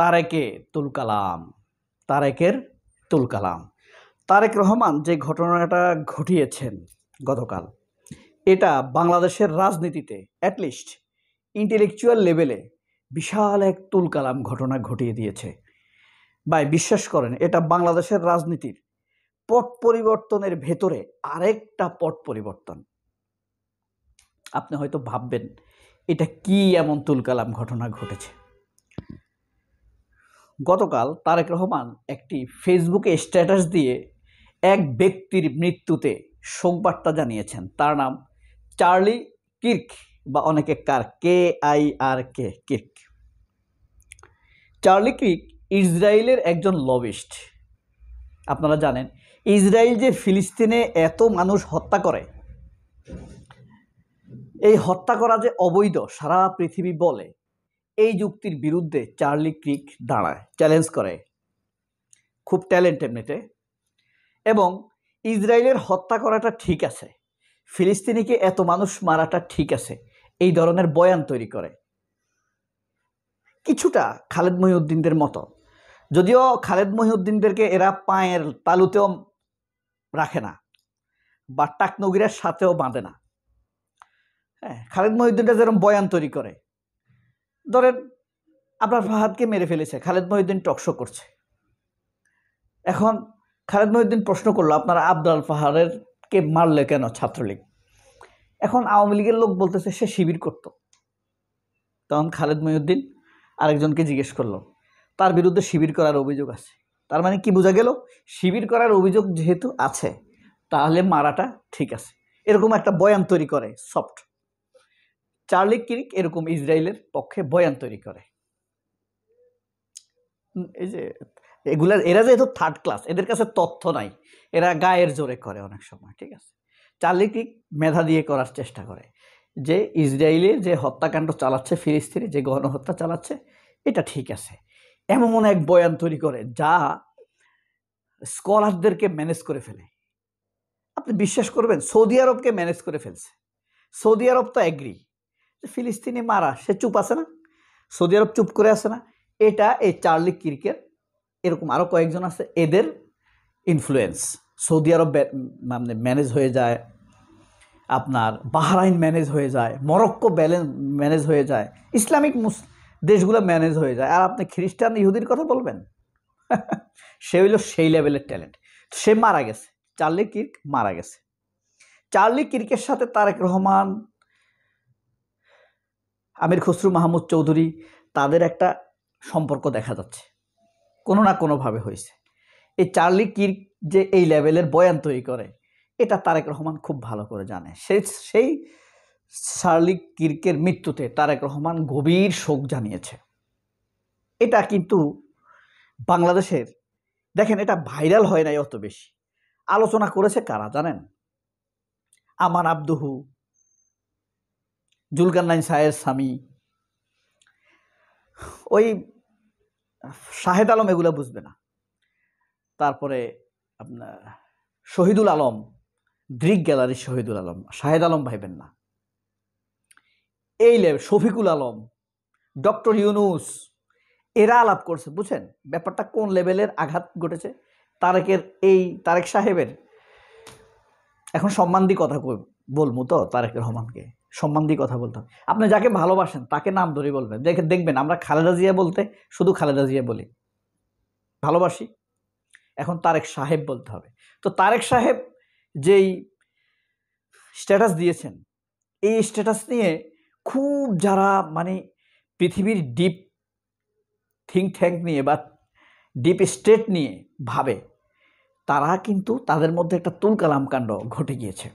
তারেকে তুল কালাম, তারেকের তুল কালাম। তারেক রহমান যে ঘটনাটা ঘটিয়েছেন গতকাল, এটা বাংলাদেশের রাজনীতিতে অ্যাটলিস্ট ইন্টেলেকচুয়াল লেভেলে বিশাল এক তুল কালাম ঘটনা ঘটিয়ে দিয়েছে। ভাই বিশ্বাস করেন, এটা বাংলাদেশের রাজনীতির পট পরিবর্তনের ভেতরে আরেকটা পট পরিবর্তন। আপনি হয়তো ভাববেন এটা কি এমন তুলকালাম ঘটনা ঘটেছে। গতকাল তারেক রহমান একটি ফেসবুকে স্ট্যাটাস দিয়ে এক ব্যক্তির মৃত্যুতে শোকবার্তা জানিয়েছেন। তার নাম চার্লি কির্ক বা অনেকে KIRK কির্ক। চার্লি কির্ক ইসরায়েলের একজন লবিস্ট। আপনারা জানেন ইসরায়েল যে ফিলিস্তিনে এত মানুষ হত্যা করে, এই হত্যা করা যে অবৈধ সারা পৃথিবী বলে, এই যুক্তির বিরুদ্ধে চার্লি কির্ক দাঁড়ায়, চ্যালেঞ্জ করে। খুব ট্যালেন্ট এমনিতে। এবং ইসরায়েলের হত্যা করাটা ঠিক আছে, ফিলিস্তিনিকে এত মানুষ মারাটা ঠিক আছে, এই ধরনের বয়ান তৈরি করে। কিছুটা খালেদ মহিউদ্দিনদের মতো, যদিও খালেদ মহিউদ্দিনদেরকে এরা পায়ের তালুতেও রাখে না বা টাকনগিরের সাথেও বাঁধে না। হ্যাঁ, খালেদ মহিউদ্দিনটা যেরকম বয়ান তৈরি করে, ধরেন আবরার ফাহাদকে মেরে ফেলেছে, খালেদ মহিউদ্দিন টকশো করছে। এখন খালেদ মহিউদ্দিন প্রশ্ন করলো, আপনারা আবরার ফাহাদকে মারলে কেন ছাত্রলীগ? এখন আওয়ামী লীগের লোক বলতেছে সে শিবির করত। তখন খালেদ মহিউদ্দিন আরেকজনকে জিজ্ঞেস করলো, তার বিরুদ্ধে শিবির করার অভিযোগ আছে। তার মানে কি বোঝা গেল? শিবির করার অভিযোগ যেহেতু আছে তাহলে মারাটা ঠিক আছে, এরকম একটা বয়ান তৈরি করে সফট। চার্লি কির্ক এরকম ইসরায়েলের পক্ষে বয়ান তৈরি করে। এই যে এরা যেহেতু থার্ড ক্লাস, এদের কাছে তথ্য নাই, এরা গায়ের জোরে করে অনেক সময়, ঠিক আছে। চার্লি কির্ক মেধা দিয়ে করার চেষ্টা করে যে ইসরায়েলে যে হত্যাকাণ্ড চালাচ্ছে, ফিলিস্তিনে যে গণহত্যা চালাচ্ছে, এটা ঠিক আছে। এমন এক বয়ান তৈরি করে যা স্কলারদেরকে ম্যানেজ করে ফেলে। আপনি বিশ্বাস করবেন, সৌদি আরবকে ম্যানেজ করে ফেলছে। সৌদি আরব তো অ্যাগ্রি, ফিলিস্তিনি মারা, সে চুপ আছে না, সৌদি আরব চুপ করে আছে না। এটা এই চার্লি কির্কের, এরকম আরও কয়েকজন আছে, এদের ইনফ্লুয়েন্স। সৌদি আরব মানে ম্যানেজ হয়ে যায়, আপনার বাহরাইন ম্যানেজ হয়ে যায়, মরক্কো ম্যানেজ হয়ে যায়, ইসলামিক দেশগুলো ম্যানেজ হয়ে যায়। আর আপনি খ্রিস্টান ইহুদির কথা বলবেন? সে হইল সেই লেভেলের ট্যালেন্ট। সে মারা গেছে, চার্লি কির্ক মারা গেছে। চার্লি কির্কের সাথে তারেক রহমান, আমির খসরু মাহমুদ চৌধুরী, তাদের একটা সম্পর্ক দেখা যাচ্ছে, কোনো না কোনোভাবে হয়েছে। এই চার্লি কির্ক যে এই লেভেলের বয়ান তৈরি করে, এটা তারেক রহমান খুব ভালো করে জানে। সেই চার্লি কির্কের মৃত্যুতে তারেক রহমান গভীর শোক জানিয়েছে। এটা কিন্তু বাংলাদেশের, দেখেন এটা ভাইরাল হয় নাই অত বেশি, আলোচনা করেছে কারা জানেন? আমান আব্দুহু, জুলকারনাইন সায়ের স্বামী, ওই শাহেদ আলম, এগুলো বুঝবে না। তারপরে আপনার শহীদুল আলম, দৃক গ্যালারির শহীদুল আলম, শাহেদ আলম ভাইবেন না, এই লেভেল শফিকুল আলম, ডক্টর ইউনুস, এরা আলাপ করছে। বুঝছেন ব্যাপারটা কোন লেভেলের আঘাত ঘটেছে তারেক সাহেবের। এখন সম্মান দিয়ে কথা বলবো তো, তারেক রহমানকে সম্মান দিয়ে কথা বলতে হবে। আপনি যাকে ভালোবাসেন তাকে নাম ধরে বলবেন। দেখবেন আমরা খালেদা জিয়া বলতে শুধু খালেদা জিয়া বলি, ভালোবাসি। এখন তারেক সাহেব বলতে হবে। তো তারেক সাহেব যেই স্ট্যাটাস দিয়েছেন, এই স্ট্যাটাস নিয়ে খুব যারা মানে পৃথিবীর ডিপ থিঙ্ক ট্যাঙ্ক নিয়ে বা ডিপ স্টেট নিয়ে ভাবে, তারা কিন্তু তাদের মধ্যে একটা তুলকালাম কাণ্ড ঘটে গিয়েছে।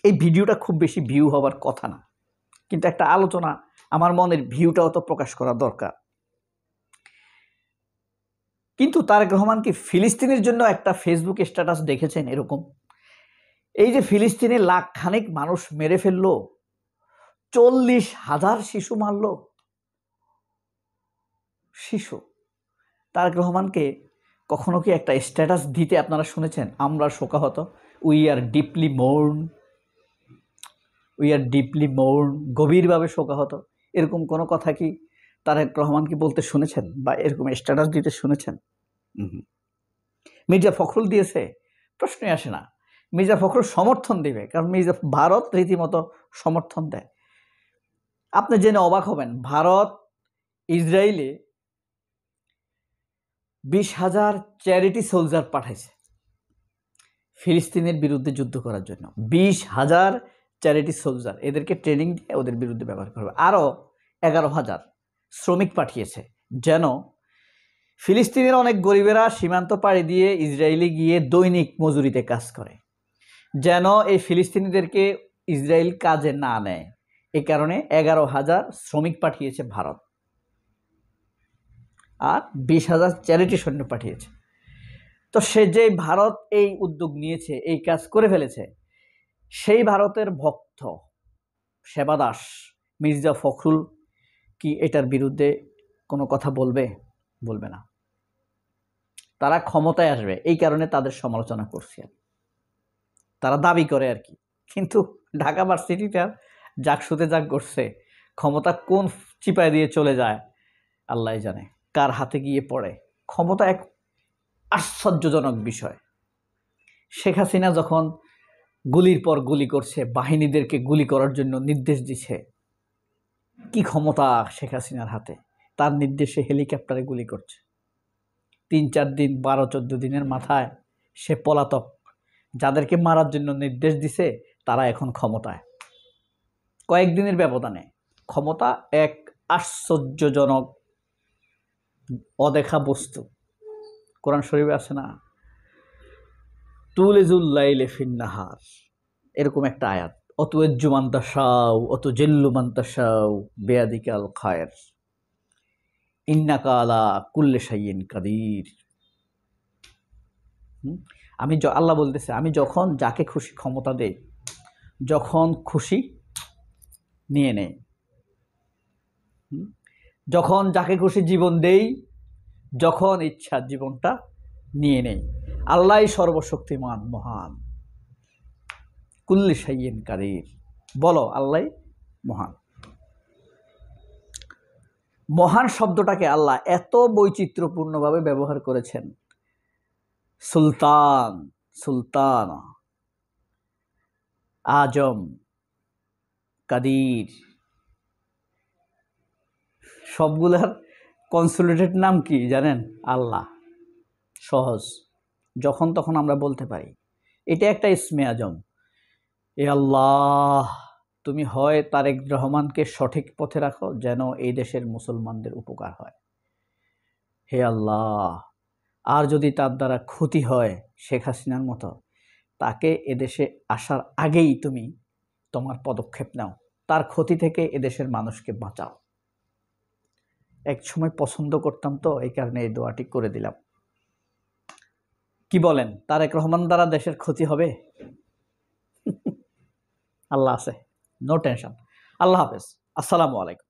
এই ভিডিওটা খুব বেশি ভিউ হওয়ার কথা না, কিন্তু একটা আলোচনা, আমার মনের ভিউটাও তো প্রকাশ করা দরকার। কিন্তু তারেক রহমান কি ফিলিস্তিনের জন্য একটা ফেসবুক স্ট্যাটাস দেখেছেন এরকম? এই যে ফিলিস্তিনে লাখ খানেক মানুষ মেরে ফেললো, 40,000 শিশু মারল, শিশু। তারেক রহমানকে কখনো কি একটা স্ট্যাটাস দিতে আপনারা শুনেছেন? আমরা শোকাহত, উই আর ডিপলি মোর্ন, গভীরভাবে শোকাহত, এরকম কোনো কথা কি তারেক রহমানকে বলতে শুনেছেন বা এরকম স্ট্যাটাস দিতে শুনেছেন? মির্জা ফখরুল দিয়েছে? প্রশ্নই আসে না। মির্জা ফখরুল সমর্থন দিবে, কারণ ভারত রীতিমতো সমর্থন দেয়। আপনি জেনে অবাক হবেন, ভারত ইসরায়েলে 20,000 চ্যারিটি সোলজার পাঠাইছে ফিলিস্তিনের বিরুদ্ধে যুদ্ধ করার জন্য। 20,000 চ্যারিটি সোলজার, এদেরকে ট্রেনিং দিয়ে ওদের বিরুদ্ধে ব্যবহার করবে। আরও 11,000 শ্রমিক পাঠিয়েছে, যেন ফিলিস্তিনের অনেক গরিবেরা সীমান্ত পাড়ি দিয়ে ইসরায়েলে গিয়ে দৈনিক মজুরিতে কাজ করে, যেন এই ফিলিস্তিনিদেরকে ইসরায়েল কাজে না নেয়। এই কারণে 11,000 শ্রমিক পাঠিয়েছে ভারত, আর 20,000 চ্যারিটি সৈন্য পাঠিয়েছে। তো সে যে ভারত এই উদ্যোগ নিয়েছে, এই কাজ করে ফেলেছে, সেই ভারতের ভক্ত সেবাদাস মির্জা ফখরুল কি এটার বিরুদ্ধে কোনো কথা বলবে? বলবে না। তারা ক্ষমতায় আসবে, এই কারণে তাদের সমালোচনা করছে, তারা দাবি করে আর কি। কিন্তু ঢাকা ভার্সিটিটা জাকসুতে যা করছে, ক্ষমতা কোন চিপায় দিয়ে চলে যায় আল্লাহ জানে, কার হাতে গিয়ে পড়ে। ক্ষমতা এক আশ্চর্যজনক বিষয়। শেখ হাসিনা যখন গুলির পর গুলি করছে, বাহিনীদেরকে গুলি করার জন্য নির্দেশ দিচ্ছে, কি ক্ষমতা শেখ হাসিনার হাতে, তার নির্দেশে হেলিকপ্টারে গুলি করছে। 3-4 দিন, 12-14 দিনের মাথায় সে পলাতক। যাদেরকে মারার জন্য নির্দেশ দিছে তারা এখন ক্ষমতায়, কয়েকদিনের ব্যবধানে। ক্ষমতা এক আশ্চর্যজনক অদেখা বস্তু। কোরআন শরীফে আছে না, তুলিজুল লাইলি ফিন নাহার, এরকম একটা আয়াত, অতুজ্জু মান তাশাউ অতুজিল্লু মান তাশাউ বিয়াদিকাল খায়র ইন্নাকা আলা কুল্লি শাইইন কাদির। আমি আল্লাহ বলতেছে, আমি যখন যাকে খুশি ক্ষমতা দেই, যখন খুশি নিয়ে নেই, যখন যাকে খুশি জীবন দেই, যখন ইচ্ছা জীবনটা নিয়ে নেই। আল্লাহ সর্বশক্তিমান, মহান, কুল্লি শাইইন কাদির। বলো আল্লাহ মহান। মহান শব্দটাকে আল্লাহ এত বৈচিত্র্যপূর্ণভাবে ব্যবহার করেছেন। সুলতান, সুলতান, আজম, কাদির, সবগুলার কনসোলিডেটেড নাম কি জানেন? আল্লাহ। সহজ, যখন তখন আমরা বলতে পারি। এটা একটা ইসমে আজম। এ আল্লাহ, তুমি হয় তারেক রহমানকে সঠিক পথে রাখো, যেন এই দেশের মুসলমানদের উপকার হয়। হে আল্লাহ, আর যদি তার দ্বারা ক্ষতি হয় শেখ হাসিনার মতো, তাকে এদেশে আসার আগেই তুমি তোমার পদক্ষেপ নাও, তার ক্ষতি থেকে এদেশের মানুষকে বাঁচাও। এক সময় পছন্দ করতাম তো, এই কারণে এই দোয়াটি করে দিলাম। কি বলেন, তারেক রহমান দ্বারা দেশের ক্ষতি হবে? আল্লাহ আছে, নো টেনশন। আল্লাহ হাফেজ, আসসালামু আলাইকুম।